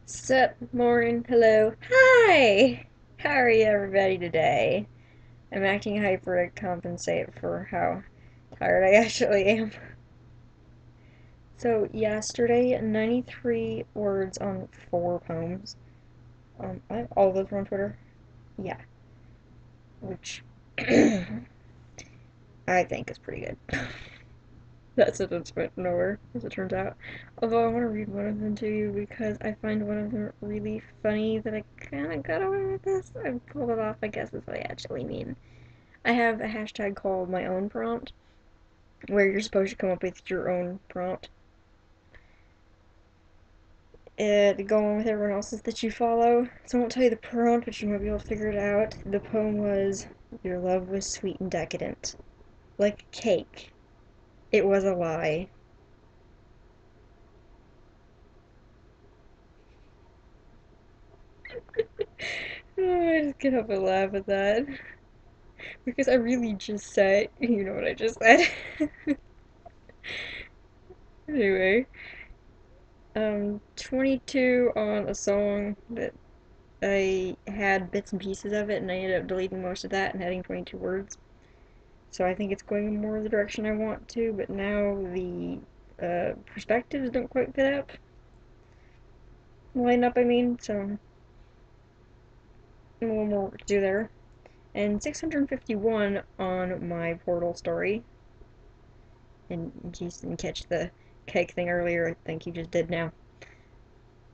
Sup, morning, hello, hi! How are you everybody today? I'm acting hyper to compensate for how tired I actually am. So yesterday, 93 words on 4 poems. I have all those on Twitter. Yeah, which I think is pretty good. That sentence went nowhere, as it turns out. Although I want to read one of them to you because I find one of them really funny that I kind of got away with this. I pulled it off, I guess is what I actually mean. I have a hashtag called my own prompt, where you're supposed to come up with your own prompt to go on with everyone else's that you follow. So I won't tell you the prompt, but you might be able to figure it out. The poem was, "Your love was sweet and decadent. Like a cake. It was a lie." Oh, I just can't help but laugh at that. Because I really just said, you know what I just said. Anyway, 22 on a song that I had bits and pieces of it, and I ended up deleting most of that and adding 22 words. So I think it's going more the direction I want to, but now the perspectives don't quite fit up. Line up, I mean, so a little more work to do there. And 651 on my portal story. And you didn't catch the cake thing earlier, I think you just did now.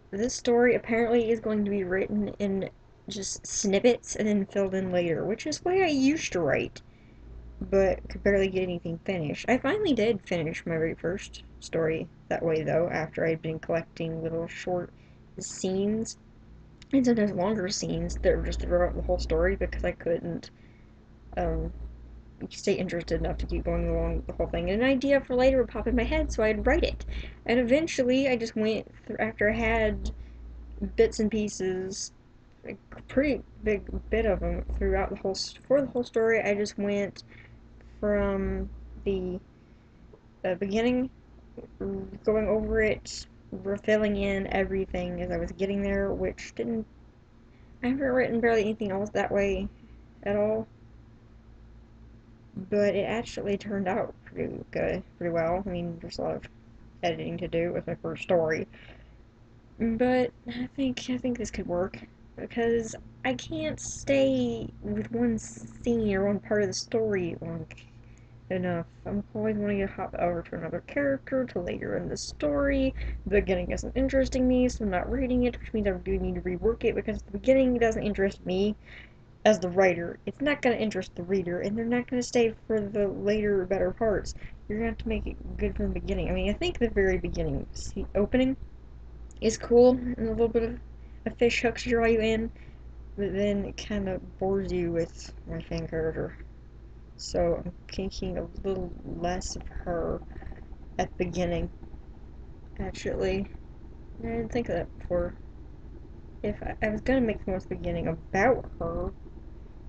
This story apparently is going to be written in just snippets and then filled in later, which is the way I used to write, but could barely get anything finished. I finally did finish my very first story that way, though, after I'd been collecting little short scenes, and sometimes longer scenes that were just throughout the whole story because I couldn't um, stay interested enough to keep going along the whole thing. And an idea for later would pop in my head, so I'd write it. And eventually, I just went through, after I had bits and pieces, a pretty big bit of them throughout the whole for the whole story. I just went from the beginning, going over it, filling in everything as I was getting there, which didn't. I haven't written barely anything else that way at all, but it actually turned out pretty good, pretty well. I mean, there's a lot of editing to do with my first story, but I think this could work because I can't stay with one scene or one part of the story long enough. I'm always wanting to hop over to another character to later in the story. The beginning isn't interesting me, so I'm not reading it, which means I do need to rework it because the beginning doesn't interest me as the writer. It's not going to interest the reader, and they're not going to stay for the later, better parts. You're going to have to make it good from the beginning. I mean, I think the very beginning opening is cool and a little bit of a fish hook to draw you in, but then it kind of bores you with my fan character. So I'm thinking a little less of her at the beginning. Actually, I didn't think of that before. If I was gonna make the most beginning about her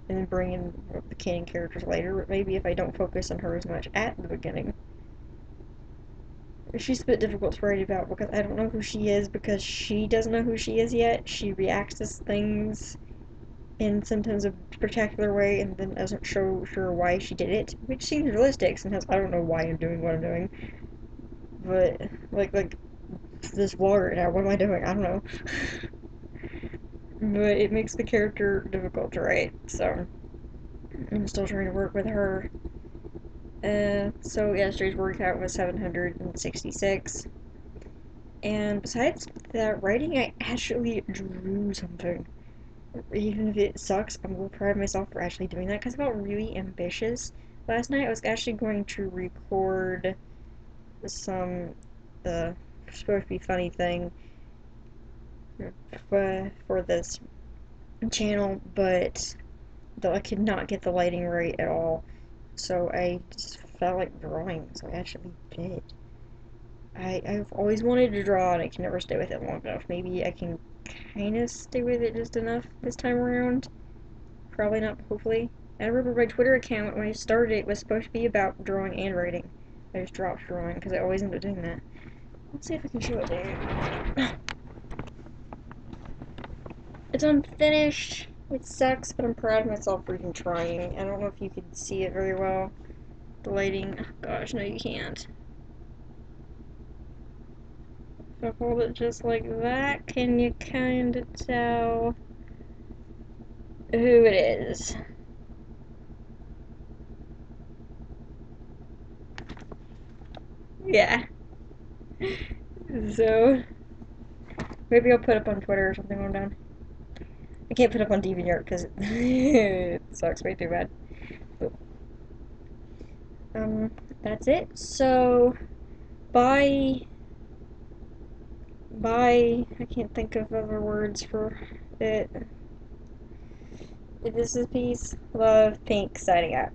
and then bring in the canon characters later, but maybe if I don't focus on her as much at the beginning. She's a bit difficult to write about because I don't know who she is because she doesn't know who she is yet. She reacts to things in sometimes a spectacular way and then doesn't show sure why she did it, which seems realistic. Sometimes I don't know why I'm doing what I'm doing, but like this vlog right now, what am I doing? I don't know. But it makes the character difficult to write, so I'm still trying to work with her. So yesterday's workout was 766. And besides that writing, I actually drew something. Even if it sucks, I'm gonna proud of myself for actually doing that because I felt really ambitious. Last night I was actually going to record some supposed to be funny thing for this channel, but though I could not get the lighting right at all, so I just felt like drawing, so I actually did. I've always wanted to draw and I can never stay with it long enough. Maybe I can kind of stay with it just enough this time around. Probably not, hopefully. I remember my Twitter account when I started it was supposed to be about drawing and writing. I just dropped drawing because I always end up doing that. Let's see if I can show it to you. It's unfinished. It sucks, but I'm proud of myself for even trying. I don't know if you could see it very well. The lighting. Oh, gosh, no, you can't. If I hold it just like that, can you kind of tell who it is? Yeah. So, maybe I'll put up on Twitter or something when I'm done. I can't put up on DeviantArt because it sucks way too bad. But, that's it. So, bye. Bye. I can't think of other words for it. This is peace, love, pink, signing out.